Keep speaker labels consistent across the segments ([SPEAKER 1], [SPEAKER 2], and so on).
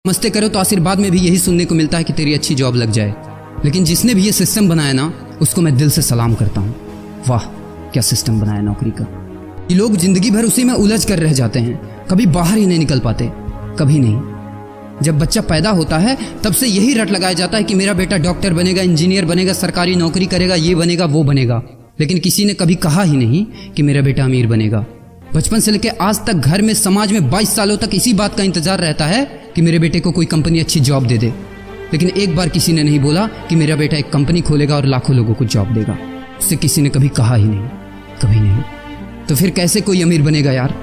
[SPEAKER 1] मस्ते करो तो आशीर्वाद में भी यही सुनने को मिलता है कि तेरी अच्छी जॉब लग जाए। लेकिन जिसने भी ये सिस्टम बनाया ना, उसको मैं दिल से सलाम करता हूँ। वाह क्या सिस्टम बनाया नौकरी का। ये लोग जिंदगी भर उसी में उलझ कर रह जाते हैं, कभी बाहर ही नहीं निकल पाते, कभी नहीं। जब बच्चा पैदा होता है तब से यही रट लगाया जाता है कि मेरा बेटा डॉक्टर बनेगा, इंजीनियर बनेगा, सरकारी नौकरी करेगा, ये बनेगा वो बनेगा। लेकिन किसी ने कभी कहा ही नहीं कि मेरा बेटा अमीर बनेगा। बचपन से लेकर आज तक घर में, समाज में 22 सालों तक इसी बात का इंतजार रहता है कि मेरे बेटे को कोई कंपनी अच्छी जॉब दे दे। लेकिन एक बार किसी ने नहीं बोला कि मेरा बेटा एक कंपनी खोलेगा और लाखों लोगों को जॉब देगा। उससे किसी ने कभी कहा ही नहीं, कभी नहीं। तो फिर कैसे कोई अमीर बनेगा यार,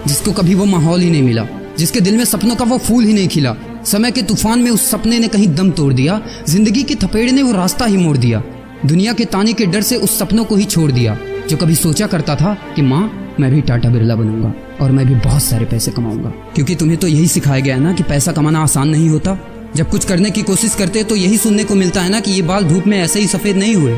[SPEAKER 1] जिसको कभी वो माहौल ही नहीं मिला, जिसके दिल में सपनों का वो फूल ही नहीं खिला। समय के तूफान में उस सपने ने कहीं दम तोड़ दिया, जिंदगी के थपेड़े ने वो रास्ता ही मोड़ दिया, दुनिया के ताने के डर से उस सपनों को ही छोड़ दिया। जो कभी सोचा करता था कि माँ मैं भी टाटा बिरला बनूंगा और मैं भी बहुत सारे पैसे कमाऊंगा। क्योंकि तुम्हें तो यही सिखाया गया है ना कि पैसा कमाना आसान नहीं होता। जब कुछ करने की कोशिश करते तो यही सुनने को मिलता है ना कि ये बाल धूप में ऐसे ही सफेद नहीं हुए।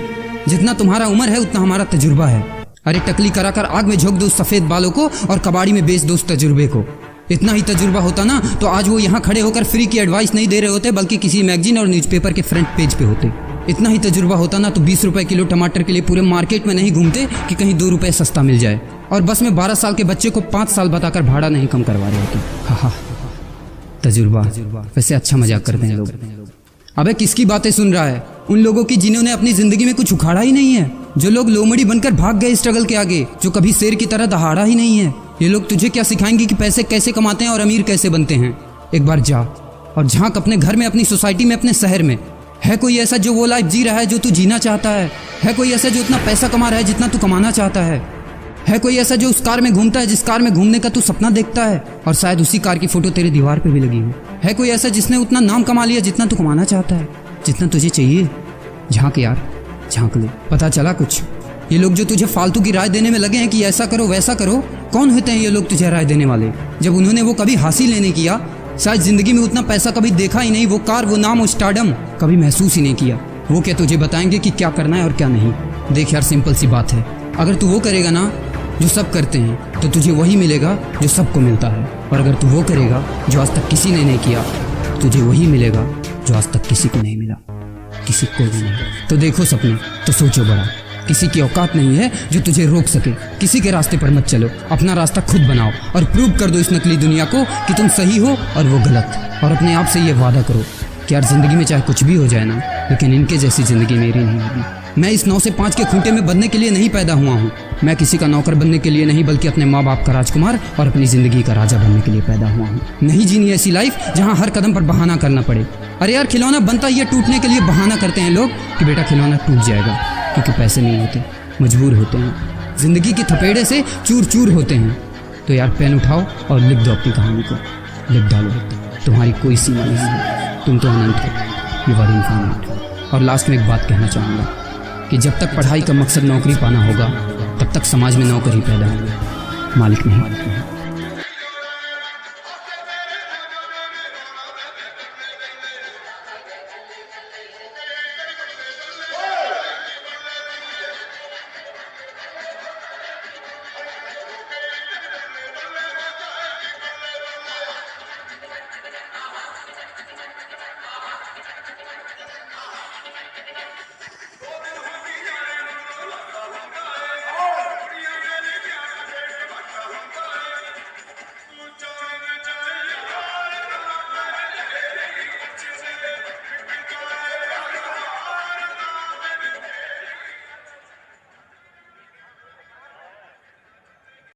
[SPEAKER 1] जितना तुम्हारा उम्र है उतना हमारा तजुर्बा है। अरे टकली कराकर आग में झोंक दो उस सफेद बालों को और कबाड़ी में बेच दो उस तजुर्बे को। इतना ही तजुर्बा होता ना तो आज वो यहाँ खड़े होकर फ्री की एडवाइस नहीं दे रहे होते, बल्कि किसी मैगजीन और न्यूज़पेपर के फ्रंट पेज पे होते। इतना ही तजुर्बा होता ना तो 20 रुपए किलो टमाटर के लिए पूरे मार्केट में नहीं घूमते कि कहीं 2 रुपए सस्ता मिल जाए। और बस में 12 साल के बच्चे को 5 साल बताकर भाड़ा नहीं कम करवा रहे होते। हा तजुर्बा। वैसे अच्छा मजाक करते हैं लोग। अबे किसकी बातें सुन रहा है? उन लोगों की जिन्होंने अपनी जिंदगी में कुछ उखाड़ा ही नहीं है, जो लोग लोमड़ी बनकर भाग गए स्ट्रगल के आगे, जो कभी शेर की तरह दहाड़ा ही नहीं है। ये लोग तुझे क्या सिखाएंगे कि पैसे कैसे कमाते हैं और अमीर कैसे बनते हैं। एक बार जा और झांक अपने घर में, अपनी सोसाइटी में, अपने शहर में। है कोई ऐसा जो वो लाइफ जी रहा है जो तू जीना चाहता है? है कोई ऐसा जो उतना पैसा कमा रहा है जितना तू कमाना चाहता है? है कोई ऐसा जो उस कार में घूमता है जिस कार में घूमने का तू सपना देखता है और शायद उसी कार की फोटो तेरे दीवार पे भी लगी हो? है कोई ऐसा जिसने उतना नाम कमा लिया जितना तू कमाना चाहता है, जितना तुझे चाहिए? झांक यार, झांक ले, पता चला कुछ। ये लोग जो तुझे फालतू की राय देने में लगे हैं कि ऐसा करो वैसा करो, कौन होते हैं ये लोग तुझे राय देने वाले? जब उन्होंने वो कभी हासिल नहीं किया, शायद जिंदगी में उतना पैसा कभी देखा ही नहीं, वो कार, वो नाम, वो स्टारडम कभी महसूस ही नहीं किया, वो क्या तुझे बताएंगे कि क्या करना है और क्या नहीं? देख यार, सिंपल सी बात है, अगर तू वो करेगा ना जो सब करते हैं तो तुझे वही मिलेगा जो सबको मिलता है। और अगर तू वो करेगा जो आज तक किसी ने नहीं किया, तुझे वही मिलेगा जो आज तक किसी को नहीं मिला, किसी को भी नहीं। तो देखो सपने तो सोचो बड़ा। किसी की औकात नहीं है जो तुझे रोक सके। किसी के रास्ते पर मत चलो, अपना रास्ता खुद बनाओ और प्रूव कर दो इस नकली दुनिया को कि तुम सही हो और वो गलत। और अपने आप से ये वादा करो कि यार जिंदगी में चाहे कुछ भी हो जाए ना, लेकिन इनके जैसी जिंदगी मेरी नहीं होगी। मैं इस 9 से 5 के खूंटे में बंधने के लिए नहीं पैदा हुआ हूँ। मैं किसी का नौकर बनने के लिए नहीं, बल्कि अपने माँ बाप का राजकुमार और अपनी जिंदगी का राजा बनने के लिए पैदा हुआ हूँ। नहीं जीनी ऐसी लाइफ जहाँ हर कदम पर बहाना करना पड़े। अरे यार, खिलौना बनता ही है टूटने के लिए। बहाना करते हैं लोग कि बेटा खिलौना टूट जाएगा, क्योंकि पैसे नहीं होते, मजबूर होते हैं, जिंदगी के थपेड़े से चूर चूर होते हैं। तो यार पेन उठाओ और लिख दो अपनी कहानी को, लिख डालो। तुम्हारी कोई सीमा नहीं है, तुम तो अनंत हो, यू आर इनफाइनाइट। और लास्ट में एक बात कहना चाहूँगा कि जब तक पढ़ाई का मकसद नौकरी पाना होगा, तब तक समाज में नौकर ही पैदा होंगे, मालिक नहीं।